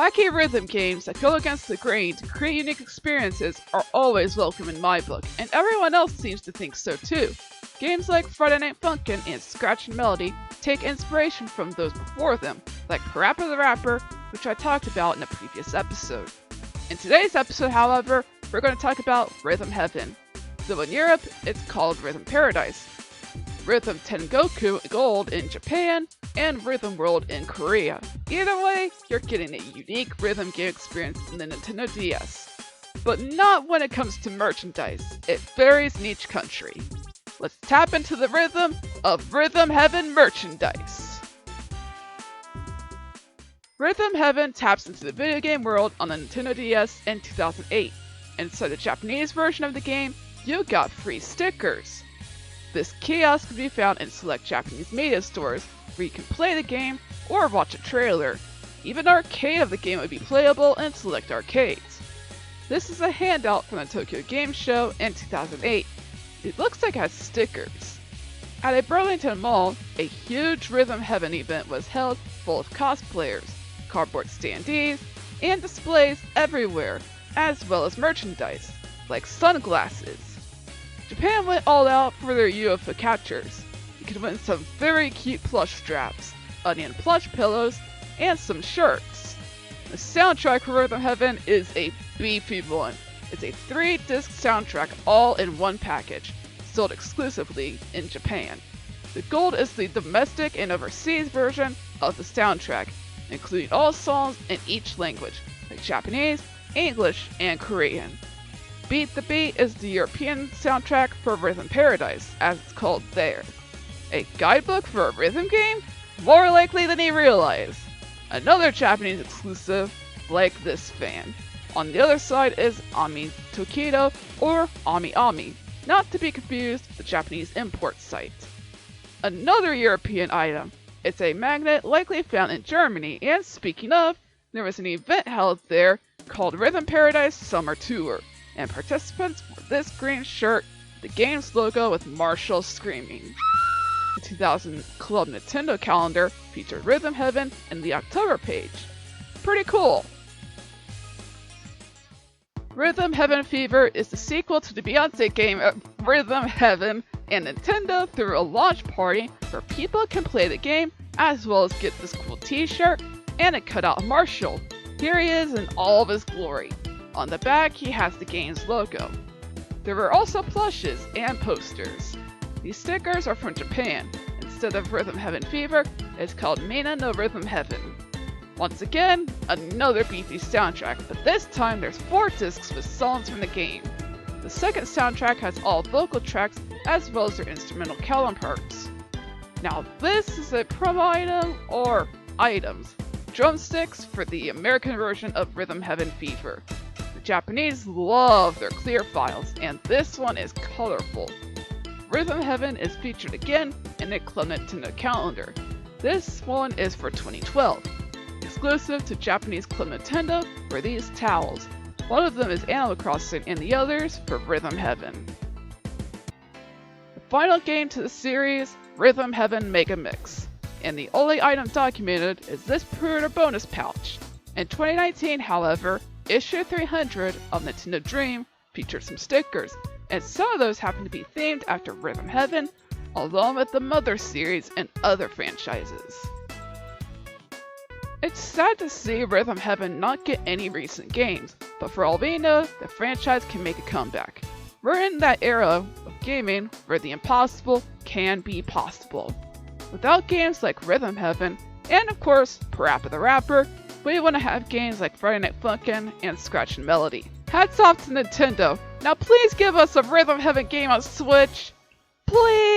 Wacky rhythm games that go against the grain to create unique experiences are always welcome in my book, and everyone else seems to think so too. Games like Friday Night Funkin' and Scratch and Melody take inspiration from those before them, like Parappa the Rapper, which I talked about in a previous episode. In today's episode, however, we're going to talk about Rhythm Heaven. Though in Europe, it's called Rhythm Paradise, Rhythm Tengoku Gold in Japan, and Rhythm World in Korea. Either way, you're getting a unique rhythm game experience in the Nintendo DS. But not when it comes to merchandise. It varies in each country. Let's tap into the rhythm of Rhythm Heaven merchandise. Rhythm Heaven taps into the video game world on the Nintendo DS in 2008. Inside the Japanese version of the game, you got free stickers. This kiosk can be found in select Japanese media stores where you can play the game or watch a trailer. Even an arcade of the game would be playable in select arcades. This is a handout from the Tokyo Game Show in 2008. It looks like it has stickers. At a Burlington mall, a huge Rhythm Heaven event was held full of cosplayers, cardboard standees, and displays everywhere, as well as merchandise, like sunglasses. Japan went all out for their UFO captures. You could win some very cute plush straps, onion plush pillows, and some shirts. The soundtrack for Rhythm Heaven is a beefy one. It's a 3-disc soundtrack all in one package, sold exclusively in Japan. The gold is the domestic and overseas version of the soundtrack, including all songs in each language, like Japanese, English, and Korean. Beat the Beat is the European soundtrack for Rhythm Paradise, as it's called there. A guidebook for a rhythm game? More likely than you realize. Another Japanese exclusive, like this fan. On the other side is Ami Tokido, or Ami Ami, not to be confused with the Japanese import site. Another European item. It's a magnet likely found in Germany, and speaking of, there was an event held there called Rhythm Paradise Summer Tour, and participants wore this green shirt, the game's logo with Marshall screaming. The 2000 Club Nintendo calendar featured Rhythm Heaven in the October page. Pretty cool! Rhythm Heaven Fever is the sequel to the Beyonce game Rhythm Heaven, and Nintendo threw a launch party where people can play the game as well as get this cool t-shirt and a cutout of Marshall. Here he is in all of his glory. On the back, he has the game's logo. There were also plushes and posters. These stickers are from Japan. Instead of Rhythm Heaven Fever, it's called Mina no Rhythm Heaven. Once again, another beefy soundtrack, but this time there's 4 discs with songs from the game. The second soundtrack has all vocal tracks as well as their instrumental counterparts. Now this is a promo item, or items. Drumsticks for the American version of Rhythm Heaven Fever. The Japanese love their clear files, and this one is colorful. Rhythm Heaven is featured again in the Club Nintendo calendar. This one is for 2012. Exclusive to Japanese Club Nintendo were these towels. One of them is Animal Crossing and the others for Rhythm Heaven. The final game to the series, Rhythm Heaven Mega Mix. And the only item documented is this pre-order bonus pouch. In 2019, however, issue 300 of Nintendo Dream featured some stickers, and some of those happen to be themed after Rhythm Heaven, along with the Mother series and other franchises. It's sad to see Rhythm Heaven not get any recent games, but for all we know, the franchise can make a comeback. We're in that era of gaming where the impossible can be possible. Without games like Rhythm Heaven, and of course, Parappa the Rapper, we want to have games like Friday Night Funkin' and Scratch and Melody. Hats off to Nintendo. Now please give us a Rhythm Heaven game on Switch. Please!